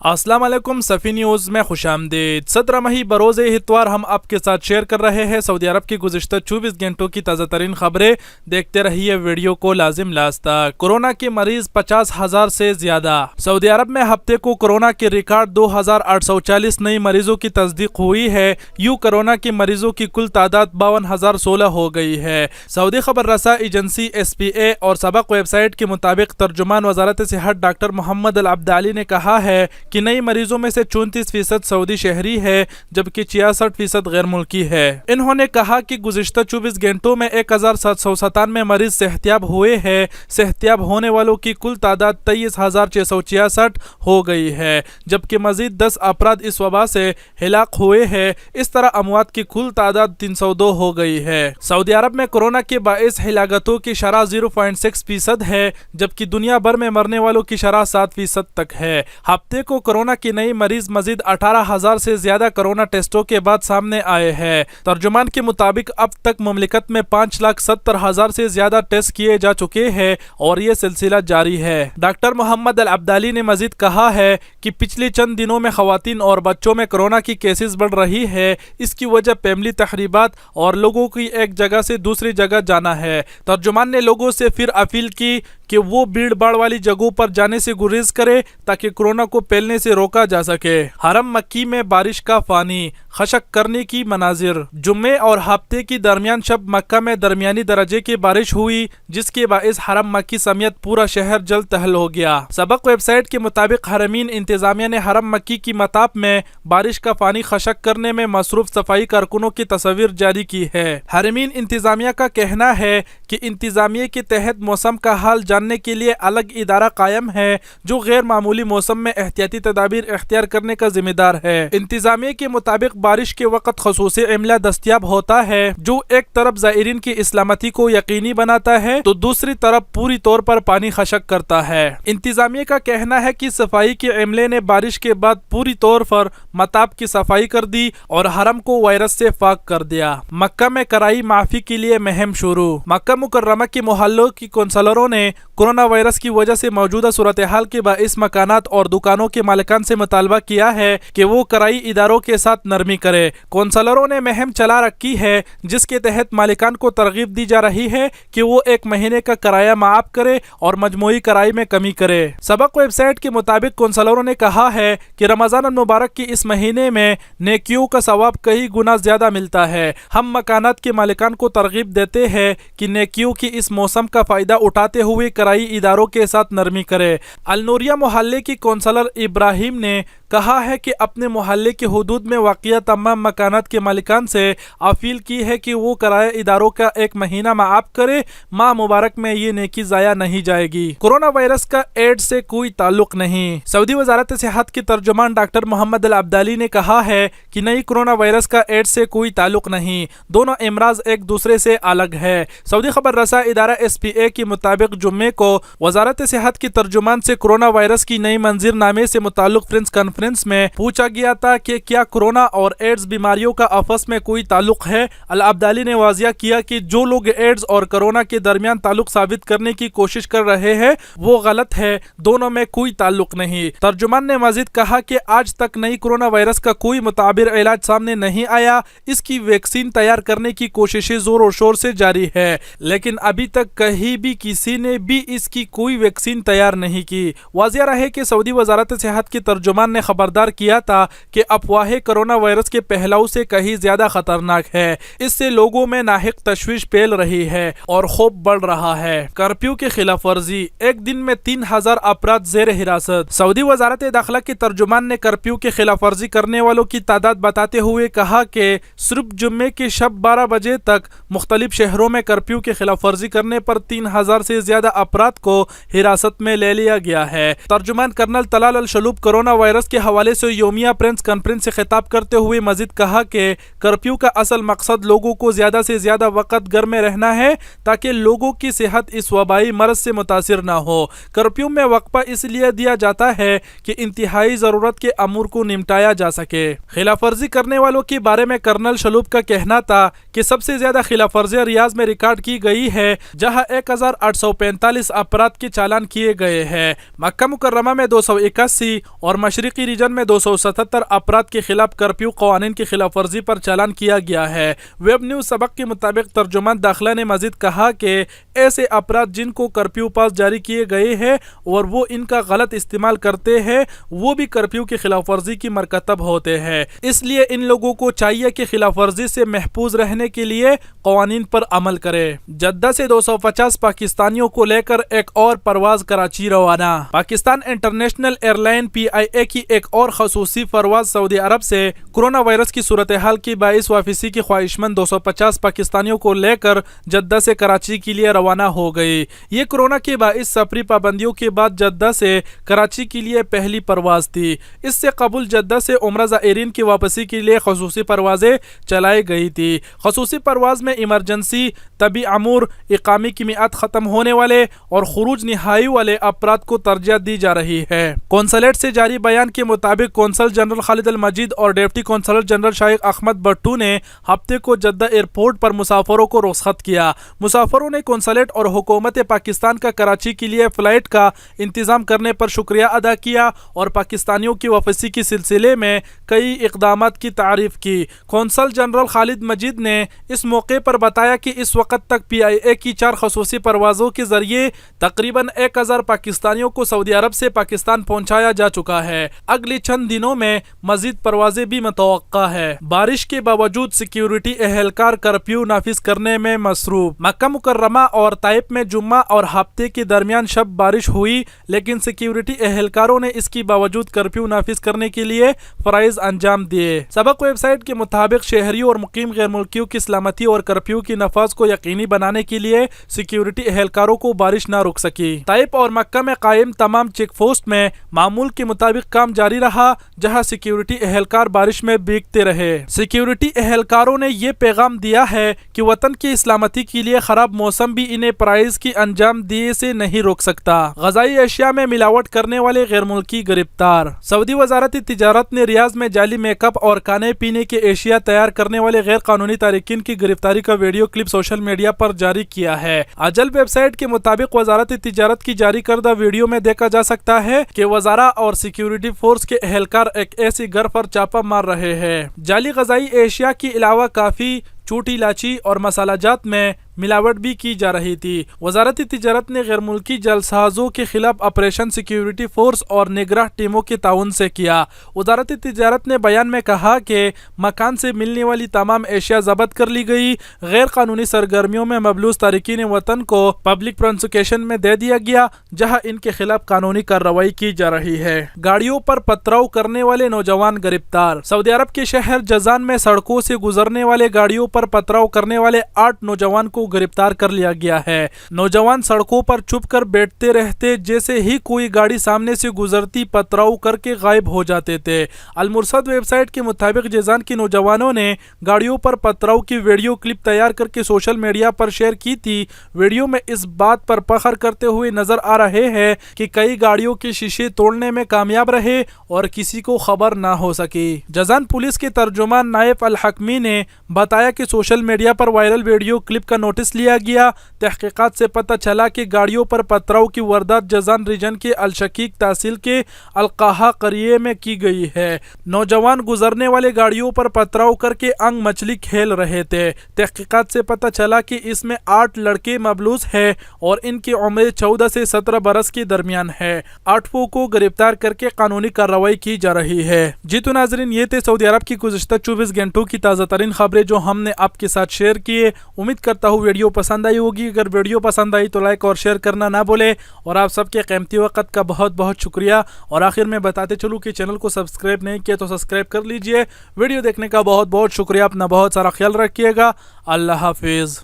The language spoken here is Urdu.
السلام علیکم صفی نیوز میں خوش آمدید۔ 17 مئی بروز اتوار ہم آپ کے ساتھ شیئر کر رہے ہیں سعودی عرب کی گزشتہ 24 گھنٹوں کی تازہ ترین خبریں۔ دیکھتے رہیے ویڈیو کو لازم لاست تک۔ کورونا کے مریض 50,000 سے زیادہ۔ سعودی عرب میں ہفتے کو کورونا کے ریکارڈ 2,840 نئی مریضوں کی تصدیق ہوئی ہے۔ یوں کورونا کے مریضوں کی کل تعداد 52,016 ہو گئی ہے۔ سعودی خبر رساں ایجنسی SPA اور سبق ویب سائٹ کے مطابق ترجمان وزارت صحت ڈاکٹر محمد العبدالی نے کہا ہے کہ نئی مریضوں میں سے 34% سعودی شہری ہے جبکہ 66% غیر ملکی ہے۔ انہوں نے کہا کہ گزشتہ 24 گھنٹوں میں 1,797 مریض صحتیاب ہوئے ہیں۔ صحتیاب ہونے والوں کی کل تعداد 23,666 ہو گئی ہے جبکہ مزید 10 افراد اس وبا سے ہلاک ہوئے ہیں۔ اس طرح اموات کی کل تعداد 302 ہو گئی ہے۔ سعودی عرب میں کورونا کے باعث ہلاکتوں کی شرح 0.6% ہے جبکہ دنیا بھر میں مرنے والوں کی شرح 7% تک ہے۔ ہفتے کو کورونا کی نئی مریض مزید 18,000 سے زیادہ کورونا ٹیسٹوں کے بعد سامنے آئے ہیں۔ ترجمان کے مطابق اب تک مملکت میں 5,70,000 سے زیادہ ٹیسٹ کیے جا چکے ہیں اور یہ سلسلہ جاری ہے۔ ڈاکٹر محمد العبدالی نے مزید کہا ہے کہ پچھلے چند دنوں میں خواتین اور بچوں میں کورونا کی کیسز بڑھ رہی ہے۔ اس کی وجہ فیملی تقریبات اور لوگوں کی ایک جگہ سے دوسری جگہ جانا ہے۔ ترجمان نے لوگوں سے پھر اپیل کی کہ وہ بھیڑ بھاڑ والی جگہوں پر جانے سے گریز کرے تاکہ کورونا کو پھیلنے سے روکا جا سکے۔ حرم مکی میں بارش کا پانی، خشک کرنے کی مناظر۔ جمعے اور ہفتے کی درمیان شب مکہ میں درمیانی درجے کی بارش ہوئی جس کے باعث حرم مکی سمیت پورا شہر جل تہل ہو گیا۔ سبق ویب سائٹ کے مطابق حرمین انتظامیہ نے حرم مکی کی مطاف میں بارش کا پانی خشک کرنے میں مصروف صفائی کارکنوں کی تصاویر جاری کی ہے۔ حرمین انتظامیہ کا کہنا ہے کہ انتظامیہ کے تحت موسم کا حال جاننے کے لیے الگ ادارہ قائم ہے جو غیر معمولی موسم میں احتیاطی تدابیر اختیار کرنے کا ذمہ دار ہے۔ انتظامیہ کے مطابق بارش کے وقت خصوصی عملہ دستیاب ہوتا ہے جو ایک طرف زائرین کی سلامتی کو یقینی بناتا ہے تو دوسری طرف پوری طور پر پانی خشک کرتا ہے۔ انتظامیہ کا کہنا ہے کہ صفائی کے عملے نے بارش کے بعد پوری طور پر مطاف کی صفائی کر دی اور حرم کو وائرس سے پاک کر دیا۔ مکہ میں کرائی معافی کے لیے مہم شروع۔ مکہ مکرمہ کے محلوں کی کونسلروں نے کورونا وائرس کی وجہ سے موجودہ صورتحال کے باعث مکانات اور دکانوں کے مالکان سے مطالبہ کیا ہے کہ وہ کرائی اداروں کے ساتھ نرمی کرے۔ کونسلروں نے مہم چلا رکھی ہے جس کے تحت مالکان کو ترغیب دی جا رہی ہے کہ وہ 1 مہینے کا کرایہ معاف کرے اور مجموعی کرائے میں کمی کرے۔ سبق ویب سائٹ کے مطابق کونسلروں نے کہا ہے کہ رمضان المبارک کے اس مہینے میں نیکیوں کا ثواب کئی گنا زیادہ ملتا ہے۔ ہم مکانات کے مالکان کو ترغیب دیتے ہیں کہ نیکیوں کی اس موسم کا فائدہ اٹھاتے ہوئے کرائی اداروں کے ساتھ نرمی کرے۔ النوریہ محلے کی کونسلر ابراہیم نے کہا ہے کہ اپنے محلے کے حدود میں واقع تمام مکانات کے مالکان سے اپیل کی ہے کہ وہ کرایہ اداروں کا 1 مہینہ معاف کرے۔ ماہ مبارک میں یہ نیکی ضائع نہیں جائے گی۔ کورونا وائرس کا ایڈز سے کوئی تعلق نہیں۔ سعودی وزارت صحت کے ترجمان ڈاکٹر محمد العبدالی نے کہا ہے کہ نئی کورونا وائرس کا ایڈز سے کوئی تعلق نہیں، دونوں امراض ایک دوسرے سے الگ ہے۔ سعودی خبر رساں ادارہ SPA کے مطابق جمعے کو وزارت صحت کے ترجمان سے کورونا وائرس کی نئی منظر نامے سے متعلق کانفرنس میں پوچھا گیا تھا کہ کیا کورونا اور ایڈز بیماریوں کا آپس میں کوئی تعلق ہے۔ العبدالی نے واضح کیا کہ جو لوگ ایڈز اور کورونا کے درمیان تعلق ثابت کرنے کی کوشش کر رہے ہیں وہ غلط ہے، دونوں میں کوئی تعلق نہیں۔ ترجمان نے مزید کہا کہ آج تک نئی کورونا وائرس کا کوئی معتبر علاج سامنے نہیں آیا۔ اس کی ویکسین تیار کرنے کی کوششیں زور و شور سے جاری ہے لیکن ابھی تک کہیں بھی کسی نے بھی اس کی کوئی ویکسین تیار نہیں کی۔ واضح رہے کہ سعودی وزارت صحت کے ترجمان نے خبردار کیا تھا کہ افواہیں کورونا وائرس کے پھیلاؤ سے کہیں زیادہ خطرناک ہے۔ اس سے لوگوں میں ناحق تشویش پھیل رہی ہے اور خوف بڑھ رہا ہے۔ کرفیو کی خلاف ورزی، ایک دن میں 3,000 افراد زیر حراست۔ سعودی وزارت داخلہ کے ترجمان نے کرفیو کی خلاف ورزی کرنے والوں کی تعداد بتاتے ہوئے کہا کہ صرف جمعے کی شب 12 بجے تک مختلف شہروں میں کرفیو کی خلاف ورزی کرنے پر 3,000 سے زیادہ افراد کو حراست میں لے لیا گیا ہے۔ ترجمان کرنل طلال الشلوب کورونا وائرس کے حوالے سے یومیہ پریس کانفرنس سے خطاب کرتے ہوئے مزید کہا کہ کرفیو کا اصل مقصد لوگوں کو زیادہ سے زیادہ وقت گھر میں رہنا ہے تاکہ لوگوں کی صحت اس وبائی مرض سے متاثر نہ ہو۔ کرفیو میں وقفہ اس لیے دیا جاتا ہے کہ انتہائی ضرورت کے امور کو نمٹایا جا سکے۔ خلاف ورزی کرنے والوں کے بارے میں کرنل شلوب کا کہنا تھا کہ سب سے زیادہ خلاف ورزیاں ریاض میں ریکارڈ کی گئی ہے جہاں 1,845 افراد کے چالان کیے گئے ہیں۔ مکہ مکرمہ میں 281 اور مشرقی ریجن میں 277 افراد کے خلاف کرفیو قوانین کی خلاف ورزی پر چالان کیا گیا ہے۔ ویب نیوز سبق کے مطابق ترجمان داخلہ نے مزید کہا کہ ایسے افراد جن کو کرفیو پاس جاری کیے گئے ہیں اور وہ ان کا غلط استعمال کرتے ہیں وہ بھی کرفیو کی خلاف ورزی کی مرتکب ہوتے ہیں، اس لیے ان لوگوں کو چاہیے کہ خلاف ورزی سے محفوظ رہنے کے لیے قوانین پر عمل کرے۔ جدہ سے 250 پاکستانیوں کو لے کر ایک اور پرواز کراچی روانہ۔ Pakistan international air line PIA کی ایک اور خصوصی پرواز سعودی عرب سے کورونا وائرس کی صورتحال کی باعث واپسی کی خواہشمند 250 پاکستانیوں کو لے کر جدہ سے کراچی کے لیے روانہ ہو گئی۔ یہ کورونا کے باعث سفری پابندیوں کے بعد جدہ سے کراچی کے لیے پہلی پرواز تھی۔ اس سے قبل جدہ سے عمرہ زائرین کی واپسی کے لیے خصوصی پروازیں چلائی گئی تھی۔ خصوصی پرواز میں ایمرجنسی، طبی امور، اقامے کی میعاد ختم ہونے والے اور خروج نہائی والے افراد کو ترجیح دی جا رہی ہے۔ قونصلیٹ سے جاری بیان کے مطابق قونصل جنرل خالد المجید اور ڈپٹی قونصلر جنرل شائق احمد بٹو نے ہفتے کو جدہ ایئرپورٹ پر مسافروں کو رخصت کیا۔ مسافروں نے قونصلیٹ اور حکومت پاکستان کا کراچی کے لیے فلائٹ کا انتظام کرنے پر شکریہ ادا کیا اور پاکستانیوں کی واپسی کے سلسلے میں کئی اقدامات کی تعریف کی۔ قونصل جنرل خالد مجید نے اس موقع پر بتایا کہ اس وقت تک PIA کی 4 خصوصی پروازوں کے ذریعے تقریباً 1000 پاکستانیوں کو سعودی عرب سے پاکستان پہنچایا جا چکا ہے۔ اگلے چند دنوں میں مزید پروازیں بھی متوقع ہے۔ بارش کے باوجود سیکیورٹی اہلکار کرفیو نافذ کرنے میں مصروف۔ مکہ مکرمہ اور طائف میں جمعہ اور ہفتے کے درمیان شب بارش ہوئی، لیکن سیکیورٹی اہلکاروں نے اس کے باوجود کرفیو نافذ کرنے کے لیے فرائض انجام دیے۔ سبق ویب سائٹ کے مطابق شہریوں اور مقیم غیر ملکیوں کی سلامتی اور کرفیو کی نفاذ کو یقینی بنانے کے لیے سیکیورٹی اہلکاروں کو بارش نہ رک سکی۔ طائف اور مکہ میں قائم تمام چیک پوسٹ میں معمول کے مطابق کام جاری رہا، جہاں سیکیورٹی اہلکار بارش میں بھیگتے رہے۔ سیکیورٹی اہلکاروں نے یہ پیغام دیا ہے کہ وطن کی سلامتی کے لیے خراب موسم بھی انہیں فرائض کی انجام دیے سے نہیں روک سکتا۔ غذائی اشیاء میں ملاوٹ کرنے والے غیر ملکی گرفتار۔ سعودی وزارت تجارت نے ریاض میں جعلی میک اپ اور کھانے پینے کے اشیاء تیار کرنے والے غیر قانونی تارکین کی گرفتاری کا ویڈیو کلپ سوشل میڈیا پر جاری کیا ہے۔ اجل ویب سائٹ کے مطابق وزارت تجارت کی جاری کردہ ویڈیو میں دیکھا جا سکتا ہے کہ وزراء اور سیکیورٹی فورس کے اہلکار ایک ایسی گھر پر چھاپہ مار رہے ہیں۔ جعلی غذائی اشیاء کے علاوہ کافی، چھوٹی الائچی اور مسالہ جات میں ملاوٹ بھی کی جا رہی تھی۔ وزارت تجارت نے غیر ملکی جعلسازوں کے خلاف آپریشن سیکیورٹی فورس اور نگراں ٹیموں کے تعاون سے کیا۔ وزارت تجارت نے بیان میں کہا کہ مکان سے ملنے والی تمام اشیاء ضبط کر لی گئی۔ غیر قانونی سرگرمیوں میں ملوث تارکین وطن کو پبلک پروسیکیوشن میں دے دیا گیا، جہاں ان کے خلاف قانونی کارروائی کی جا رہی ہے۔ گاڑیوں پر پتھراؤ کرنے والے نوجوان گرفتار۔ سعودی عرب کے شہر جازان میں سڑکوں سے گزرنے والے گاڑیوں پر پتھراؤ کرنے والے 8 نوجوان کو گرفتار کر لیا گیا ہے۔ نوجوان سڑکوں پر چھپ کر بیٹھتے رہتے، جیسے ہی کوئی گاڑی سامنے سے گزرتی پتھراؤ کر کے غائب ہو جاتے تھے۔ المرصد ویب سائٹ کے مطابق جازان کے نوجوانوں نے گاڑیوں پر پتھراؤ کی ویڈیو کلپ تیار کر کے سوشل میڈیا پر شیئر کی تھی۔ ویڈیو میں اس بات پر فخر کرتے ہوئے نظر آ رہے ہیں کہ کئی گاڑیوں کے شیشے توڑنے میں کامیاب رہے اور کسی کو خبر نہ ہو سکی۔ جازان پولیس کے ترجمان نائف الحکمی نے بتایا کہ سوشل میڈیا پر وائرل ویڈیو کلپ کا نوٹس لیا گیا۔ تحقیقات سے پتہ چلا کہ گاڑیوں پر پتھراؤ کی واردات جازان ریجن کے الشقیق تحصیل کے القاحہ قریے میں کی گئی ہے۔ نوجوان گزرنے والے گاڑیوں پر پتھراؤ کر کے انگ مچھلی کھیل رہے تھے۔ تحقیقات سے پتہ چلا کہ اس میں 8 لڑکے ملوث ہیں اور ان کی عمر 14 سے 17 برس کے درمیان ہے۔ 8 کو گرفتار کر کے قانونی کارروائی کی جا رہی ہے۔ جی تو ناظرین، یہ تھے سعودی عرب کی گزشتہ 24 گھنٹوں کی تازہ ترین خبریں جو ہم نے آپ کے ساتھ شیئر کیے۔ امید کرتا ہوں ویڈیو پسند آئی ہوگی۔ اگر ویڈیو پسند آئی تو لائک اور شیئر کرنا نہ بھولے، اور آپ سب کے قیمتی وقت کا بہت بہت شکریہ۔ اور آخر میں بتاتے چلوں کہ چینل کو سبسکرائب نہیں کیا تو سبسکرائب کر لیجئے۔ ویڈیو دیکھنے کا بہت بہت شکریہ۔ اپنا بہت سارا خیال رکھیے گا۔ اللہ حافظ۔